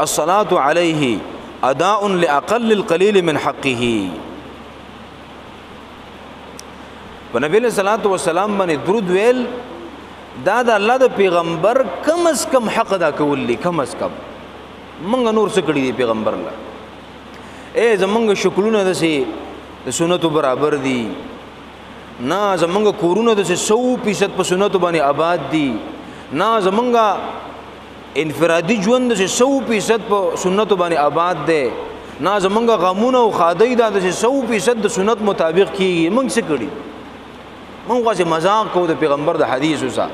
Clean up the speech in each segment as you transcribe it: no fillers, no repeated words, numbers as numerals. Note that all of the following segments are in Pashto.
الصلاة علیه اداء لاقل القلیل من حقه. په نبی علیہ الصلوۃ والسلام باندې درود ویل دا د الله د پیغمبر کم از کم حق ادا کول دي. کم از کم منګ نور څه کړی دی پیغمبر الله زمونږ شکلونه د سنتو برابر دي نه، زمونږ کورونه د 100% په سنتو باندې آباد دي نه، زمونږ انفرادي ژوند د 100% په سنتو باندې آباد دی نه، زمونږ غمونه او خادۍ د 100% د سنت مطابق کیږي. موږ څه کړی؟ موږ غواړو مذاق کو د پیغمبر د حدیث سره،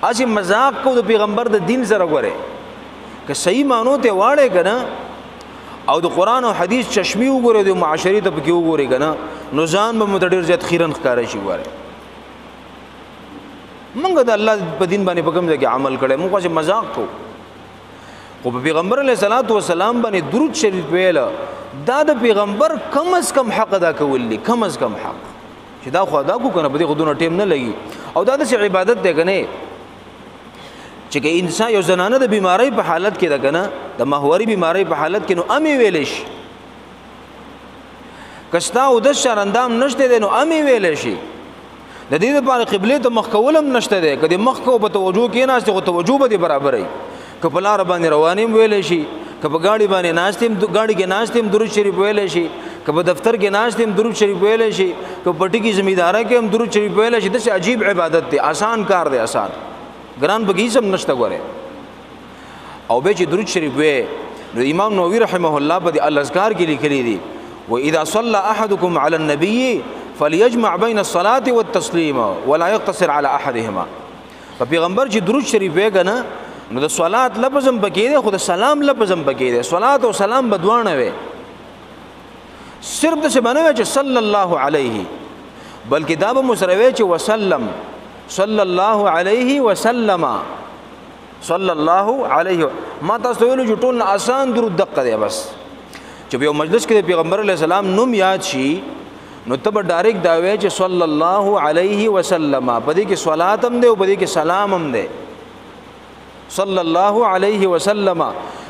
اسی مذاق کو د پیغمبر د دین سره. غوړې که صحیح مانو ته واړې کنه او د قران او حدیث چشمي وګوره د معاشري ته پکې وګوره کنه نو ځان به متډیر زیات خیرن ښکارا شي. واره موږ د الله په دین باندې په کوم ځای کې عمل کړي، موږ چې مذاق کو. خو په پیغمبر علیه الصلاۃ والسلام باندې درود شریف ویل دا د پیغمبر کم از کم حق ادا کول دي. کم از کم حق چې دا خو ادا کو کنه په دې خودونو ټیم نه لګي. او دا د عبادت دی کنه چې که انسان یو زنانه د بیماری په حالت کې ده کنه د ماهواري بیماری په حالت کې نو امي ویل شي، کستا او د شرندام نشته دی نو امي ویل شي. د دې لپاره قبله ته مخ کولم نشته دی، کدي مخ کو په توجه کې نه است خو توجه به برابرې کپلار باندې روانیم ویل شي، کپ گاڑی باندې ناشتیم گاڑی کې ناشتیم درود شریف ویل شي، کپ دفتر کې ناشتیم درود شریف ویل شي، کپ پټي کې زمیندار کې هم درود شریف ویل شي. د عجیب عبادت دی، آسان کار دی، آسان ګران بګیسم نشته. غوره او به چې درود شریف وې نو امام نووي رحمه الله په الاذکار کې لیکلي دي واذا صلى احدكم على النبي فليجمع بين الصلاه والتسليم ولا يقتصر على احدهما. په پیغمبر چې درود شریف وې کنه نو د صلات لفظ هم پکې دی، خو د سلام لفظ هم پکې دی. صلات او سلام بدوانه وي، صرف د څه باندې چې صلی الله علیه، بلکې دا به مسروي چې وسلم صلی الله علیه وسلم صلی الله علیه. ما تاسو ویلو چې ټول آسان درود دقه دی، بس چې یو مجلس کې د پیغمبر علیه السلام نوم یاد شي نو ته به ډایرکټ دا وایې چې صلی الله علیه وسلم. په دې کې صلات هم دی او په دې کې سلام هم دی. صلی الله علیه وسلم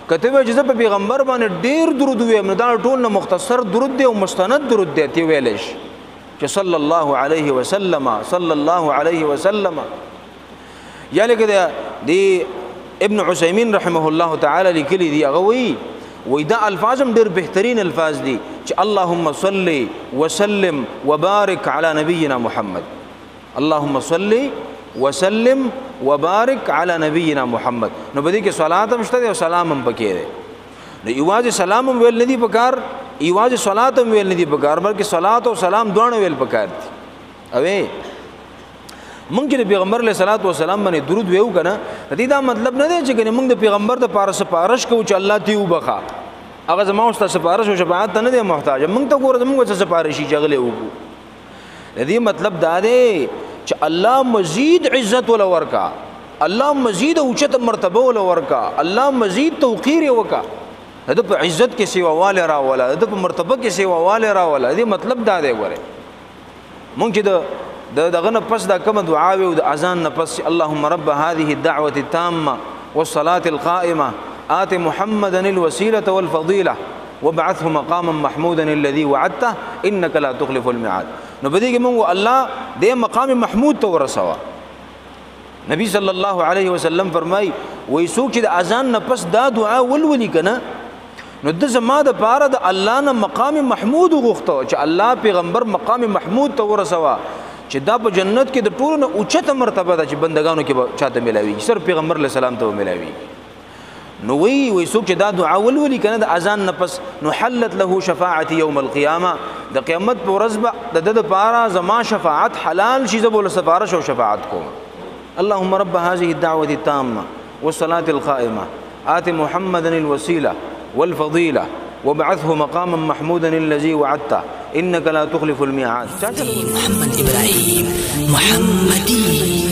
کته وجه په پیغمبر باندې ډیر درود ویم نو دا ټول نه مختصر درود دی او مستند درود دی تی ویلش چې صلی الله علیه وسلم صلی الله علیه وسلم. یا لکه دی ابن عثیمین رحمه الله تعالی لیکلی دی هغه وی دا الفاظم ډیر بهترین الفاظ دي چې اللهم صل وسلم وبارك على نبينا محمد. اللهم صل وسلم وبارك على نبينا محمد. نو بدی کې صلات هم شته او سلام هم پکې دی. نو ایواز سلام هم ویل ندی پکار، ایواز صلات هم ویل ندی پکار، بلکې صلات او سلام دوه ویل پکار دي. اوې مونږ چې پیغمبر علیه الصلاۃ والسلام باندې درود ویو کنه دې دا مطلب نه دی چې مونږ د پیغمبر د پاره سپارښت کوو چې الله تی وبخا. هغه زما او ست سپارښت او شفاعت ته نه دی محتاج، مونږ ته ګوره مونږ څه سپارښي جغله وکړو. دې مطلب دا دی چې الله مزید عزت ول ورکا، الله مزید اوچت مرتبه ول ورکا، الله مزید توقیر وکا. د په عزت کې سیوا واله را ولا د په مرتبه کې سیوا واله را ولا. دې مطلب دا دی ګوره مونږ چې دغه نه پس دا کوم دعا او د اذان نه پس اللهم رب هذه الدعوه التامه والصلاه القائمه آت محمدا الوسيله والفضيله وابعثه مقاما محمودا الذي وعدته انك لا تخلف الميعاد. نو بدی کې مونږ الله دې مقام محمود ته ورسوا. نبی صلی الله علیه وسلم فرمای وای څوک چې د اذان نه پس دا دعا ولولي کنه نو د زما د پاره د الله نه مقام محمود غوښته چې الله پیغمبر مقام محمود ته ورسوا چې دا په جنت کې د ټولو نه اوچته مرتبه ده چې بندگانو کې چاته ملاوي، صرف پیغمبر علیه السلام ته ملاوي. نو وی څوک چې دا دعا ولولي کنه د اذان نه پس نو حلت له شفاعت یوم القیامه، د قیامت په ورځ به د پاره زما شفاعت حلال شي، زبول سفارش او شفاعت کوم. اللهم رب هذه الدعوه التامه والصلاه القائمه آت محمدا الوسيله والفضيله وابعثه مقاما محمودا الذي وعدته انك لا تخلف الميعاد. محمد ابراهيم محمدي